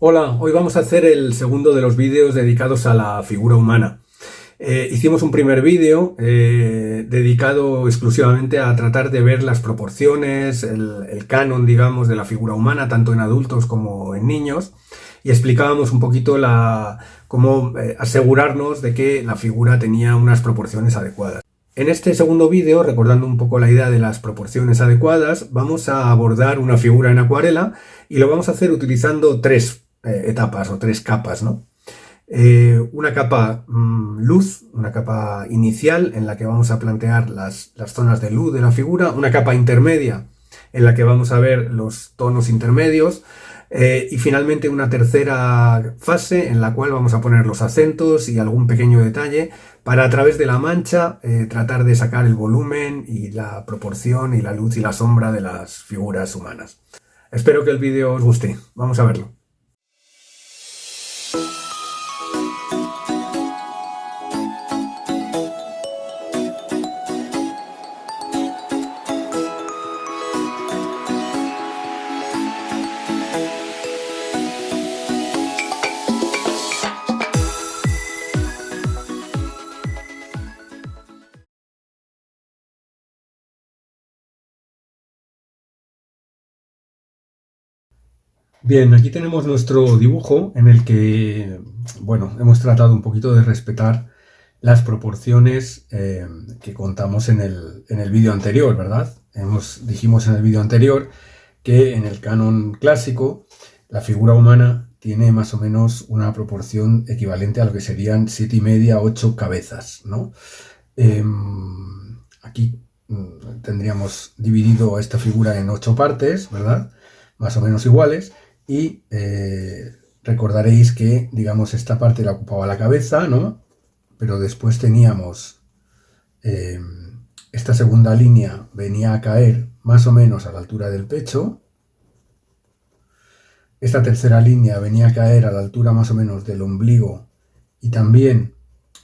Hola, hoy vamos a hacer el segundo de los vídeos dedicados a la figura humana. Hicimos un primer vídeo dedicado exclusivamente a tratar de ver las proporciones, el canon, digamos, de la figura humana, tanto en adultos como en niños, y explicábamos un poquito cómo asegurarnos de que la figura tenía unas proporciones adecuadas. En este segundo vídeo, recordando un poco la idea de las proporciones adecuadas, vamos a abordar una figura en acuarela y lo vamos a hacer utilizando tres etapas o tres capas, ¿no? Una capa luz, una capa inicial en la que vamos a plantear las zonas de luz de la figura, una capa intermedia en la que vamos a ver los tonos intermedios y finalmente una tercera fase en la cual vamos a poner los acentos y algún pequeño detalle para a través de la mancha tratar de sacar el volumen y la proporción y la luz y la sombra de las figuras humanas. Espero que el vídeo os guste. Vamos a verlo. Bien, aquí tenemos nuestro dibujo en el que, bueno, hemos tratado un poquito de respetar las proporciones que contamos en el vídeo anterior, ¿verdad? Dijimos en el vídeo anterior que en el canon clásico la figura humana tiene más o menos una proporción equivalente a lo que serían 7,5 a 8 cabezas, ¿no? Aquí tendríamos dividido a esta figura en 8 partes, ¿verdad? Más o menos iguales. Y recordaréis que, digamos, esta parte la ocupaba la cabeza, ¿no? Pero después teníamos esta segunda línea venía a caer más o menos a la altura del pecho. Esta tercera línea venía a caer a la altura más o menos del ombligo y también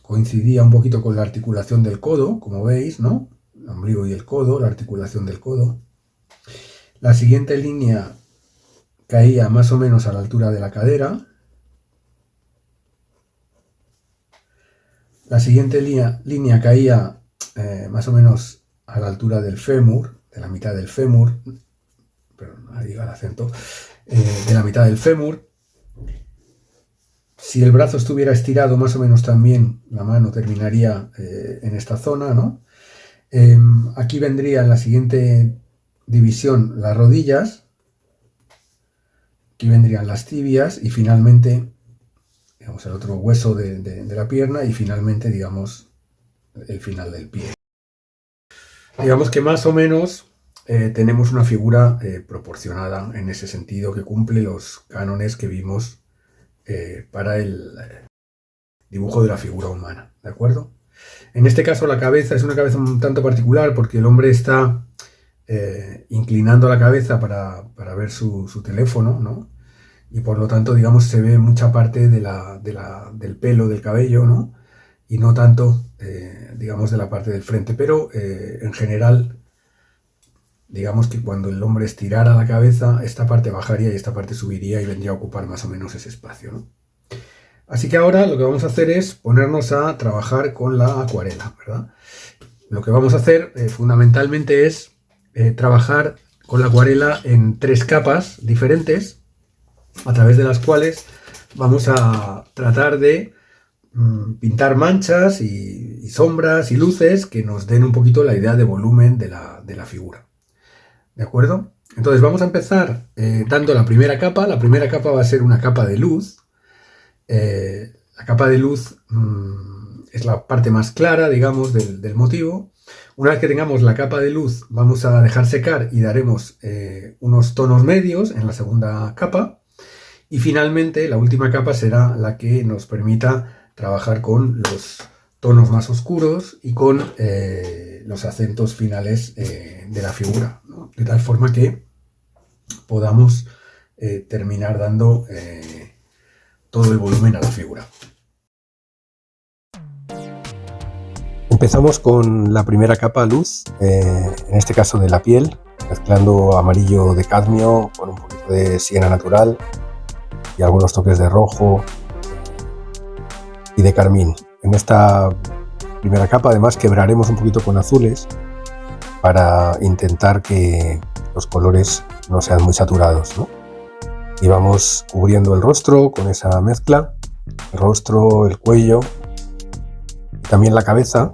coincidía un poquito con la articulación del codo, como veis, ¿no? El ombligo y el codo, la articulación del codo. La siguiente línea caía más o menos a la altura de la cadera. La siguiente línea caía más o menos a la altura del fémur, de la mitad del fémur, perdón, ahí va el acento, de la mitad del fémur. Si el brazo estuviera estirado, más o menos también la mano terminaría en esta zona, ¿no? Aquí vendría en la siguiente división las rodillas. Aquí vendrían las tibias y finalmente, digamos, el otro hueso de la pierna y finalmente, digamos, el final del pie. Digamos que más o menos tenemos una figura proporcionada en ese sentido que cumple los cánones que vimos para el dibujo de la figura humana, ¿de acuerdo? En este caso la cabeza es una cabeza un tanto particular porque el hombre está inclinando la cabeza para ver su teléfono, ¿no? Y por lo tanto, digamos, se ve mucha parte del pelo, del cabello, ¿no? Y no tanto, digamos, de la parte del frente. Pero en general, digamos que cuando el hombre estirara la cabeza, esta parte bajaría y esta parte subiría y vendría a ocupar más o menos ese espacio, ¿no? Así que ahora lo que vamos a hacer es ponernos a trabajar con la acuarela, ¿verdad? Lo que vamos a hacer fundamentalmente es trabajar con la acuarela en 3 capas diferentes, a través de las cuales vamos a tratar de pintar manchas y sombras y luces que nos den un poquito la idea de volumen de la figura. ¿De acuerdo? Entonces vamos a empezar dando la primera capa. La primera capa va a ser una capa de luz. La capa de luz es la parte más clara, digamos, del motivo. Una vez que tengamos la capa de luz, vamos a dejar secar y daremos unos tonos medios en la segunda capa. Y finalmente, la última capa será la que nos permita trabajar con los tonos más oscuros y con los acentos finales de la figura, ¿no? De tal forma que podamos terminar dando todo el volumen a la figura. Empezamos con la primera capa luz, en este caso de la piel, mezclando amarillo de cadmio con un poquito de siena natural y algunos toques de rojo y de carmín. En esta primera capa además quebraremos un poquito con azules para intentar que los colores no sean muy saturados, ¿no? Y vamos cubriendo el rostro con esa mezcla, el rostro, el cuello, y también la cabeza,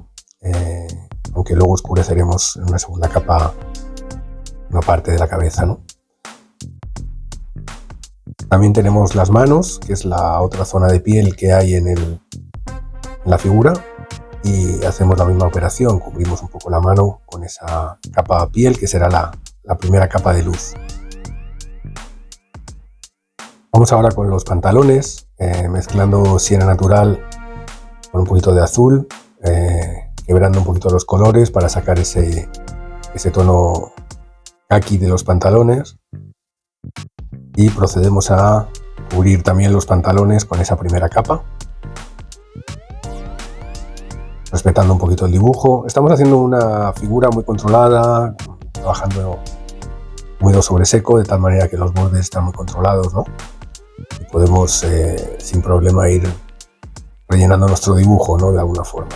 aunque luego oscureceremos en una segunda capa una parte de la cabeza, ¿no? También tenemos las manos, que es la otra zona de piel que hay en la figura, y hacemos la misma operación, cubrimos un poco la mano con esa capa de piel que será la primera capa de luz. Vamos ahora con los pantalones, mezclando siena natural con un poquito de azul, quebrando un poquito los colores para sacar ese tono caqui de los pantalones, y procedemos a cubrir también los pantalones con esa primera capa, respetando un poquito el dibujo. Estamos haciendo una figura muy controlada, trabajando húmedo sobre seco, de tal manera que los bordes están muy controlados, ¿no? Y podemos sin problema ir rellenando nuestro dibujo, ¿no? De alguna forma.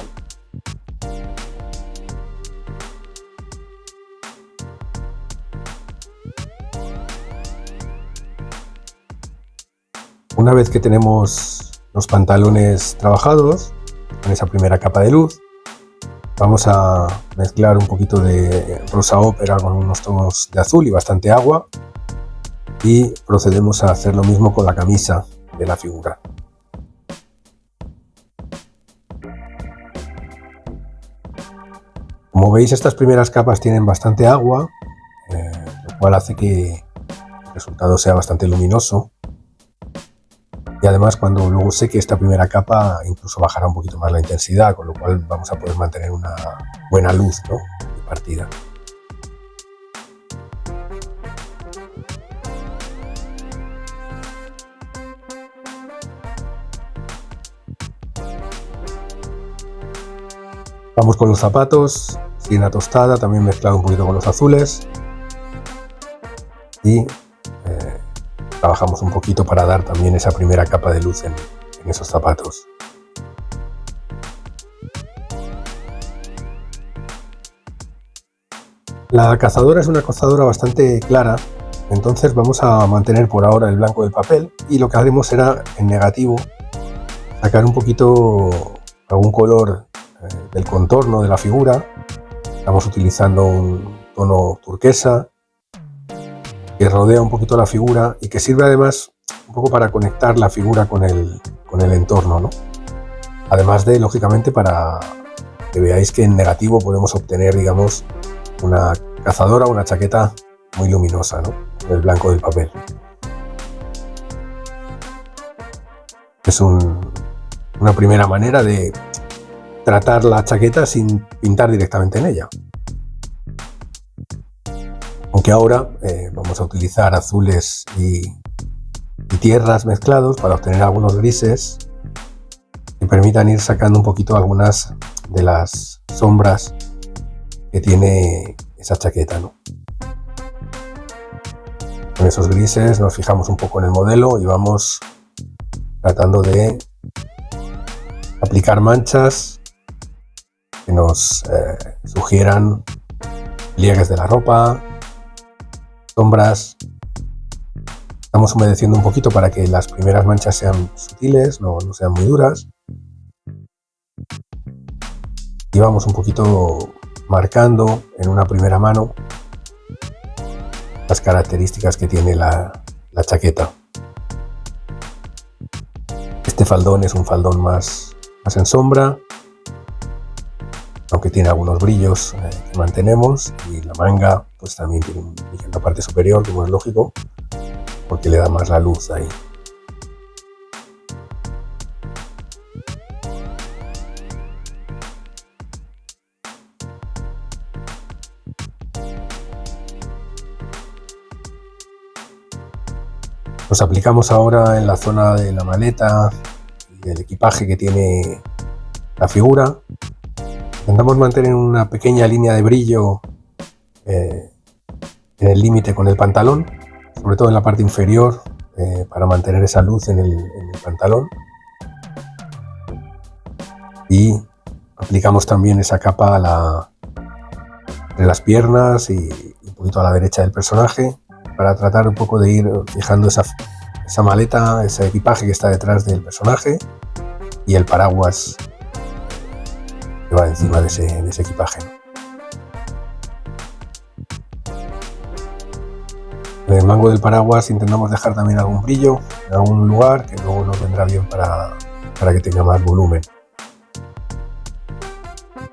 Una vez que tenemos los pantalones trabajados con esa primera capa de luz, vamos a mezclar un poquito de rosa ópera con unos tonos de azul y bastante agua, y procedemos a hacer lo mismo con la camisa de la figura. Como veis, estas primeras capas tienen bastante agua, lo cual hace que el resultado sea bastante luminoso. Y además, cuando luego seque esta primera capa, incluso bajará un poquito más la intensidad, con lo cual vamos a poder mantener una buena luz, ¿no?, de partida. Vamos con los zapatos, siena tostada, también mezclado un poquito con los azules, y trabajamos un poquito para dar también esa primera capa de luz en esos zapatos. La cazadora es una cazadora bastante clara, entonces vamos a mantener por ahora el blanco del papel, y lo que haremos será en negativo sacar un poquito algún color del contorno de la figura. Estamos utilizando un tono turquesa que rodea un poquito la figura y que sirve además un poco para conectar la figura con el entorno, ¿no? Además de, lógicamente, para que veáis que en negativo podemos obtener, digamos, una cazadora o una chaqueta muy luminosa, ¿no?, con el blanco del papel. Es una primera manera de tratar la chaqueta sin pintar directamente en ella. Aunque ahora vamos a utilizar azules y tierras mezclados para obtener algunos grises que permitan ir sacando un poquito algunas de las sombras que tiene esa chaqueta, ¿no? Con esos grises nos fijamos un poco en el modelo y vamos tratando de aplicar manchas que nos sugieran pliegues de la ropa, sombras. Estamos humedeciendo un poquito para que las primeras manchas sean sutiles, no sean muy duras. Y vamos un poquito marcando en una primera mano las características que tiene la chaqueta. Este faldón es un faldón más en sombra, aunque tiene algunos brillos que mantenemos, y la manga pues también tiene un brillo en la parte superior, como es lógico, porque le da más la luz ahí. Nos aplicamos ahora en la zona de la maleta y del equipaje que tiene la figura. Intentamos mantener una pequeña línea de brillo en el límite con el pantalón, sobre todo en la parte inferior, para mantener esa luz en el pantalón. Y aplicamos también esa capa de las piernas y un poquito a la derecha del personaje, para tratar un poco de ir fijando esa maleta, ese equipaje que está detrás del personaje, y el paraguas que va encima de ese equipaje, ¿no? En el mango del paraguas intentamos dejar también algún brillo en algún lugar, que luego nos vendrá bien para que tenga más volumen.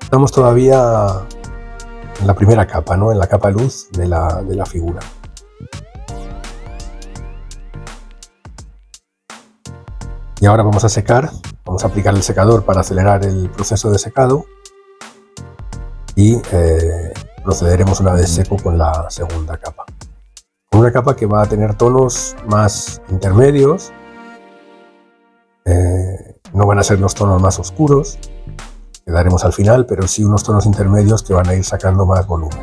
Estamos todavía en la primera capa, ¿no? En la capa luz de la figura. Y ahora vamos a secar, vamos a aplicar el secador para acelerar el proceso de secado, y procederemos una vez seco con la segunda capa. Una capa que va a tener tonos más intermedios, no van a ser los tonos más oscuros, que daremos al final, pero sí unos tonos intermedios que van a ir sacando más volumen.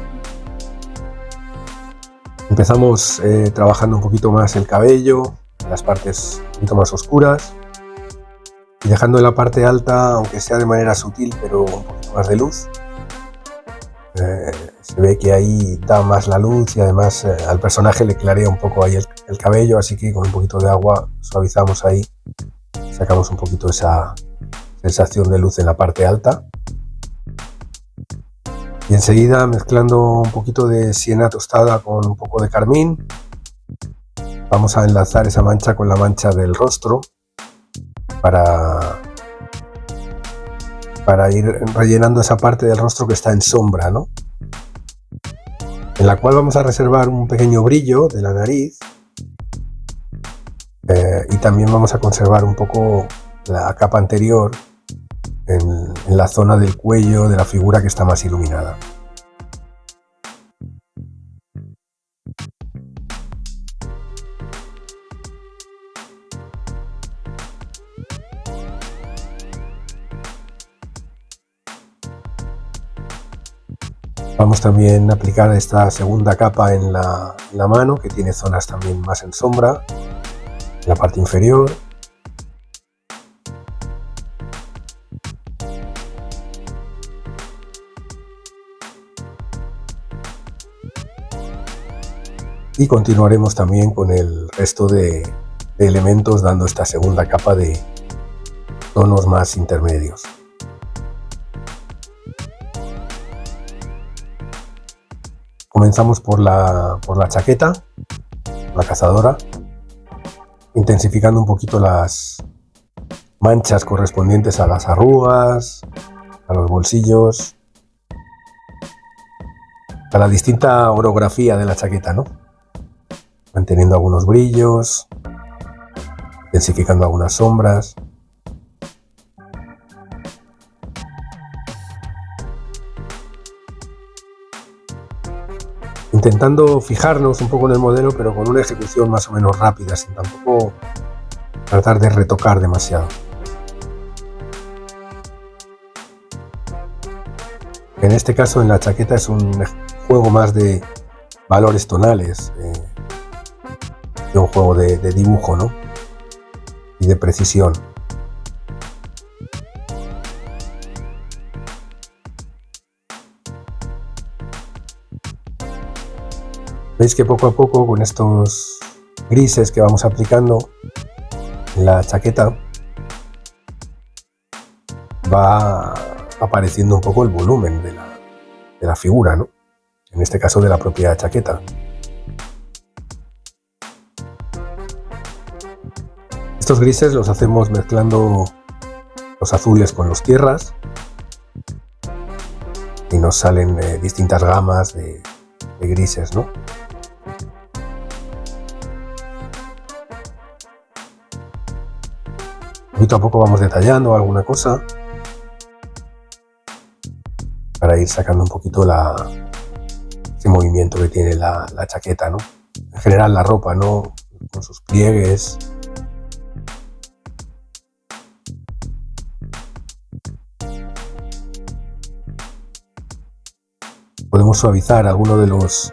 Empezamos trabajando un poquito más el cabello, las partes un poquito más oscuras, y dejando en la parte alta, aunque sea de manera sutil, pero un poquito más de luz. Se ve que ahí da más la luz, y además al personaje le clarea un poco ahí el cabello, así que con un poquito de agua suavizamos ahí, sacamos un poquito esa sensación de luz en la parte alta. Y enseguida, mezclando un poquito de siena tostada con un poco de carmín, vamos a enlazar esa mancha con la mancha del rostro para ir rellenando esa parte del rostro que está en sombra, ¿no? En la cual vamos a reservar un pequeño brillo de la nariz, y también vamos a conservar un poco la capa anterior en la zona del cuello de la figura que está más iluminada. Vamos también a aplicar esta segunda capa en la mano, que tiene zonas también más en sombra, en la parte inferior. Y continuaremos también con el resto de elementos, dando esta segunda capa de tonos más intermedios. Comenzamos por la chaqueta, la cazadora, intensificando un poquito las manchas correspondientes a las arrugas, a los bolsillos, a la distinta orografía de la chaqueta, ¿no? Manteniendo algunos brillos, intensificando algunas sombras. Intentando fijarnos un poco en el modelo, pero con una ejecución más o menos rápida, sin tampoco tratar de retocar demasiado. En este caso, en la chaqueta, es un juego más de valores tonales, de un juego de dibujo, ¿no? Y de precisión. Veis que poco a poco, con estos grises que vamos aplicando en la chaqueta, va apareciendo un poco el volumen de la figura, ¿no? En este caso, de la propia chaqueta. Estos grises los hacemos mezclando los azules con los tierras, y nos salen distintas gamas de grises, ¿no? Poquito a poco vamos detallando alguna cosa para ir sacando un poquito ese movimiento que tiene la chaqueta, ¿no? En general la ropa, ¿no? Con sus pliegues. Podemos suavizar alguno de los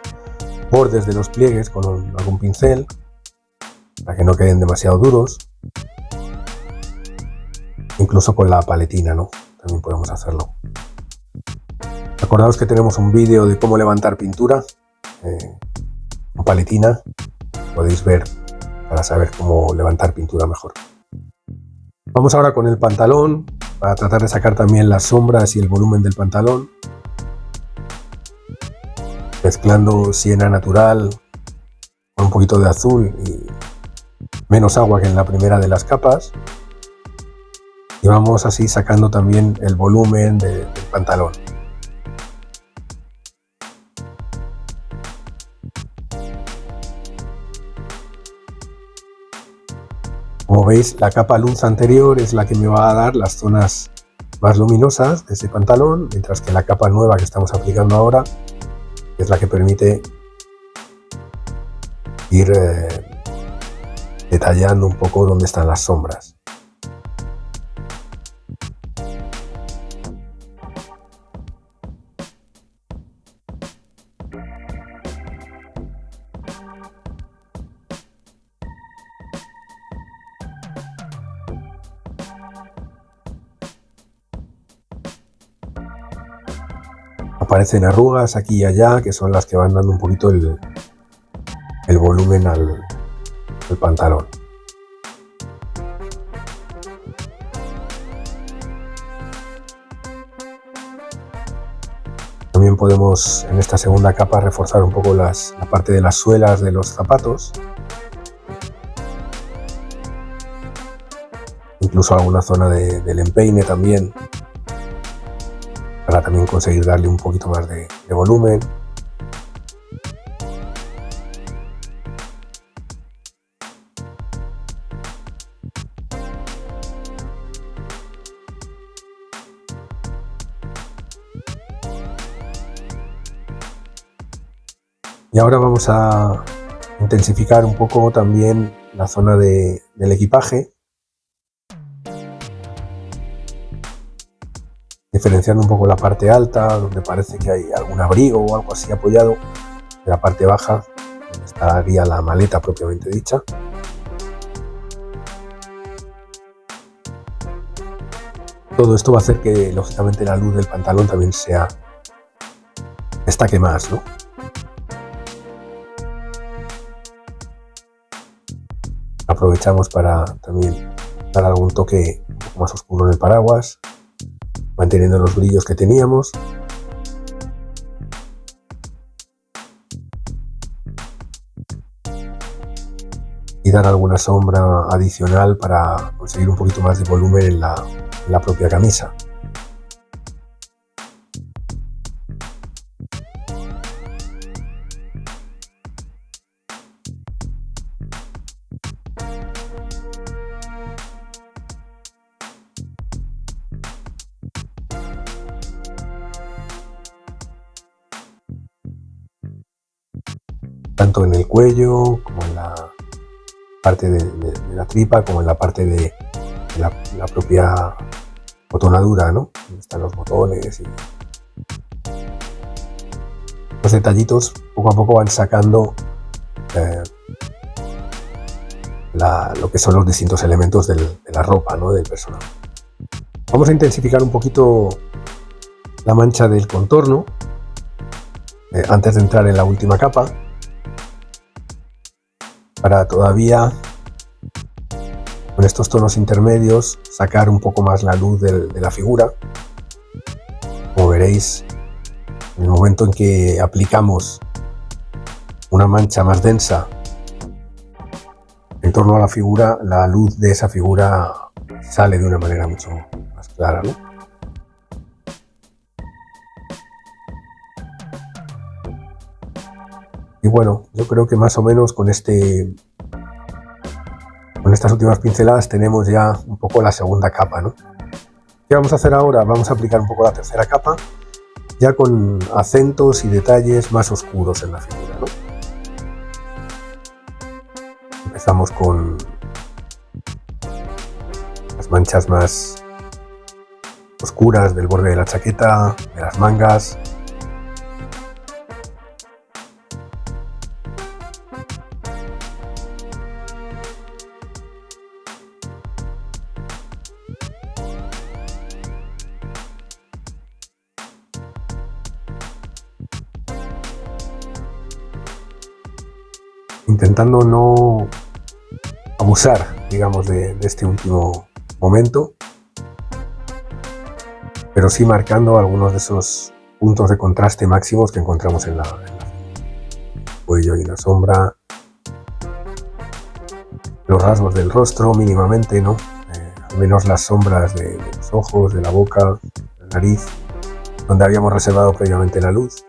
bordes de los pliegues con algún pincel, para que no queden demasiado duros. Incluso con la paletina, ¿no? También podemos hacerlo. Acordaos que tenemos un vídeo de cómo levantar pintura con paletina. Podéis ver para saber cómo levantar pintura mejor. Vamos ahora con el pantalón, para tratar de sacar también las sombras y el volumen del pantalón. Mezclando siena natural con un poquito de azul y menos agua que en la primera de las capas. Y vamos así sacando también el volumen del pantalón. Como veis, la capa luz anterior es la que me va a dar las zonas más luminosas de ese pantalón, mientras que la capa nueva que estamos aplicando ahora es la que permite ir detallando un poco dónde están las sombras. Aparecen arrugas aquí y allá, que son las que van dando un poquito el volumen al pantalón. También podemos en esta segunda capa reforzar un poco la parte de las suelas de los zapatos. Incluso alguna zona del empeine también, para también conseguir darle un poquito más de volumen. Y ahora vamos a intensificar un poco también la zona del equipaje, diferenciando un poco la parte alta, donde parece que hay algún abrigo o algo así apoyado, de la parte baja, donde estaría la maleta propiamente dicha. Todo esto va a hacer que, lógicamente, la luz del pantalón también destaque más, ¿no? Aprovechamos para también dar algún toque un poco más oscuro en el paraguas, manteniendo los brillos que teníamos. Y dar alguna sombra adicional para conseguir un poquito más de volumen en la propia camisa. Tanto en el cuello como en la parte de la tripa, como en la parte de la propia botonadura, ¿no? Donde están los botones y los detallitos poco a poco van sacando lo que son los distintos elementos de la ropa, ¿no? Del personaje. Vamos a intensificar un poquito la mancha del contorno antes de entrar en la última capa, para todavía con estos tonos intermedios sacar un poco más la luz de la figura. Como veréis, en el momento en que aplicamos una mancha más densa en torno a la figura, la luz de esa figura sale de una manera mucho más clara, ¿no? Y bueno, yo creo que más o menos con estas últimas pinceladas tenemos ya un poco la segunda capa, ¿no? ¿Qué vamos a hacer ahora? Vamos a aplicar un poco la tercera capa, ya con acentos y detalles más oscuros en la figura, ¿no? Empezamos con las manchas más oscuras del borde de la chaqueta, de las mangas. intentando no abusar, digamos, de este último momento, pero sí marcando algunos de esos puntos de contraste máximos que encontramos en el cuello y la sombra, los rasgos del rostro mínimamente, ¿no? Al menos las sombras de los ojos, de la boca, de la nariz, donde habíamos reservado previamente la luz.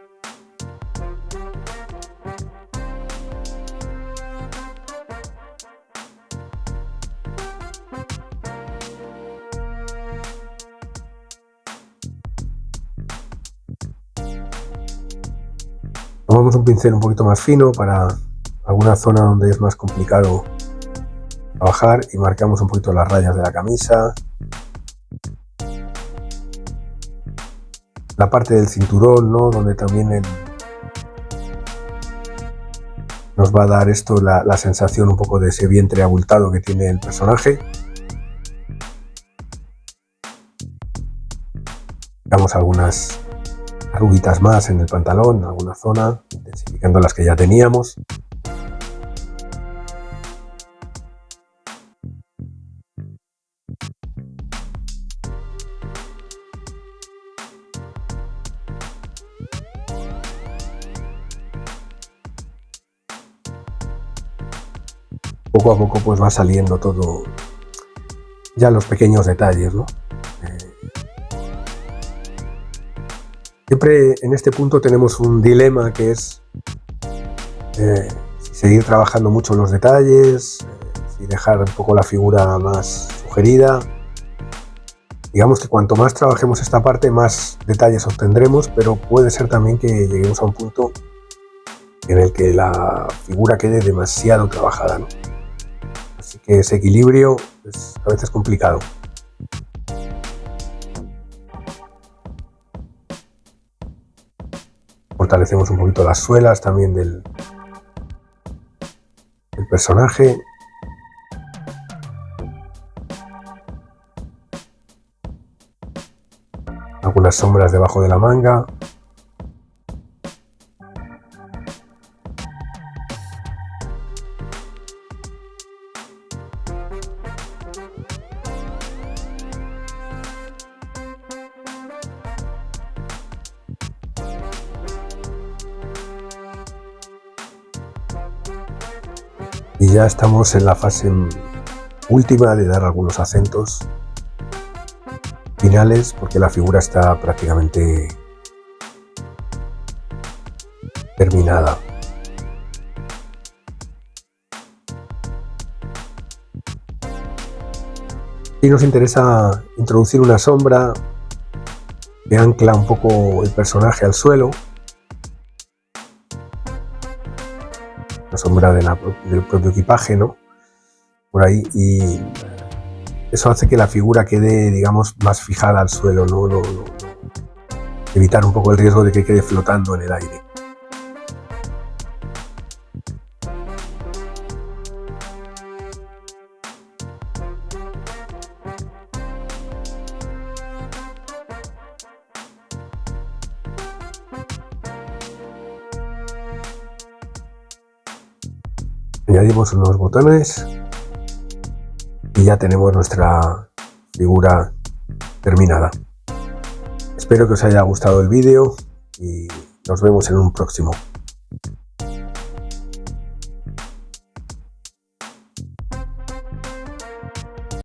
Tomamos un pincel un poquito más fino para alguna zona donde es más complicado trabajar y marcamos un poquito las rayas de la camisa, la parte del cinturón, ¿no? Donde también nos va a dar esto la sensación un poco de ese vientre abultado que tiene el personaje. Damos algunas arruguitas más en el pantalón, en alguna zona, intensificando las que ya teníamos. Poco a poco pues va saliendo todo, ya los pequeños detalles, ¿no? Siempre en este punto tenemos un dilema que es si seguir trabajando mucho los detalles, si dejar un poco la figura más sugerida. Digamos que cuanto más trabajemos esta parte, más detalles obtendremos, pero puede ser también que lleguemos a un punto en el que la figura quede demasiado trabajada, ¿no? Así que ese equilibrio es a veces complicado. Fortalecemos un poquito las suelas también del personaje. Algunas sombras debajo de la manga. Y ya estamos en la fase última de dar algunos acentos finales, porque la figura está prácticamente terminada. Y nos interesa introducir una sombra que ancla un poco el personaje al suelo. La sombra del propio equipaje, ¿no? Por ahí, y eso hace que la figura quede, digamos, más fijada al suelo, ¿no? Evitar un poco el riesgo de que quede flotando en el aire. Añadimos unos botones y ya tenemos nuestra figura terminada. Espero que os haya gustado el vídeo y nos vemos en un próximo.